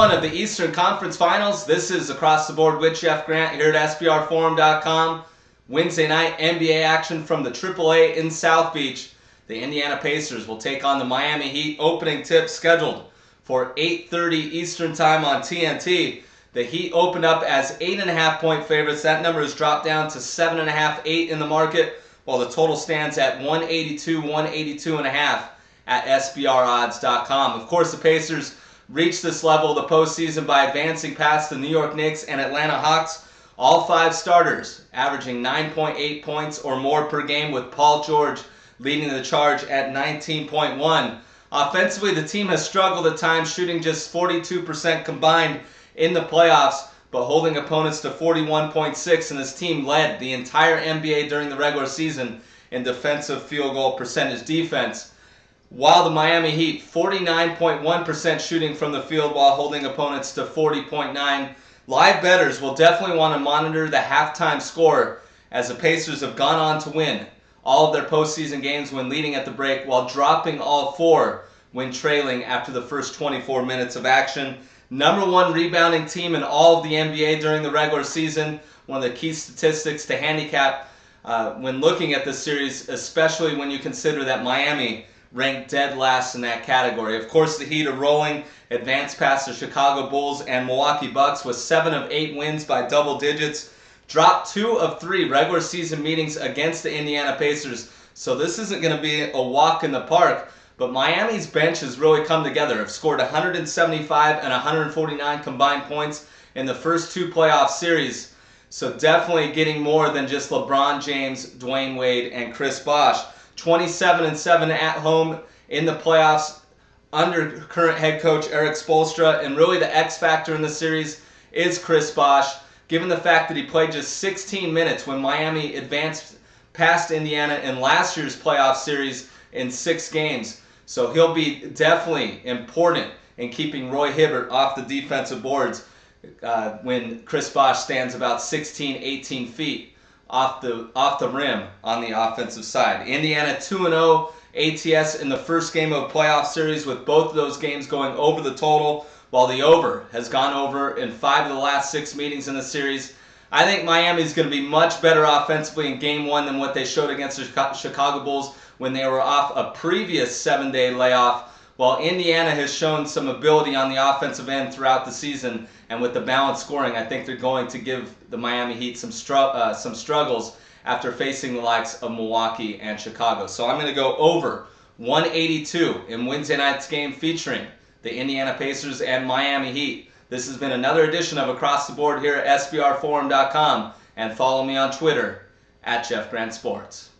One of the Eastern Conference Finals. This is Across the Board with Jeff Grant here at SBRForum.com. Wednesday night NBA action from the AAA in South Beach. The Indiana Pacers will take on the Miami Heat. Opening tip scheduled for 8:30 Eastern Time on TNT. The Heat opened up as 8.5-point favorites. That number has dropped down to 7.5, 8 in the market, while the total stands at 182, 182.5 at SBRodds.com. Of course, the Pacers reached this level of the postseason by advancing past the New York Knicks and Atlanta Hawks. All five starters averaging 9.8 points or more per game, with Paul George leading the charge at 19.1. Offensively, the team has struggled at times, shooting just 42% combined in the playoffs, but holding opponents to 41.6, and this team led the entire NBA during the regular season in defensive field goal percentage defense. While the Miami Heat, 49.1% shooting from the field while holding opponents to 40.9. Live bettors will definitely want to monitor the halftime score, as the Pacers have gone on to win all of their postseason games when leading at the break, while dropping all four when trailing after the first 24 minutes of action. Number one rebounding team in all of the NBA during the regular season. One of the key statistics to handicap when looking at this series, especially when you consider that Miami ranked dead last in that category. Of course, the Heat are rolling, advanced past the Chicago Bulls and Milwaukee Bucks with 7 of 8 wins by double digits. Dropped 2 of 3 regular season meetings against the Indiana Pacers, so this isn't going to be a walk in the park. But Miami's bench has really come together. Have scored 175 and 149 combined points in the first 2 playoff series. So definitely getting more than just LeBron James, Dwayne Wade, and Chris Bosh. 27-7 at home in the playoffs under current head coach Erik Spoelstra. And really the X factor in the series is Chris Bosh, given the fact that he played just 16 minutes when Miami advanced past Indiana in last year's playoff series in 6 games. So he'll be definitely important in keeping Roy Hibbert off the defensive boards when Chris Bosh stands about 16, 18 feet off the rim on the offensive side. Indiana 2-0 ATS in the first game of playoff series, with both of those games going over the total, while the over has gone over in 5 of the last 6 meetings in the series. I think Miami's going to be much better offensively in Game 1 than what they showed against the Chicago Bulls when they were off a previous 7-day layoff, while Indiana has shown some ability on the offensive end throughout the season. And with the balanced scoring, I think they're going to give the Miami Heat some struggles after facing the likes of Milwaukee and Chicago. So I'm going to go over 182 in Wednesday night's game featuring the Indiana Pacers and Miami Heat. This has been another edition of Across the Board here at SBRForum.com, and follow me on Twitter at Jeff Grant Sports.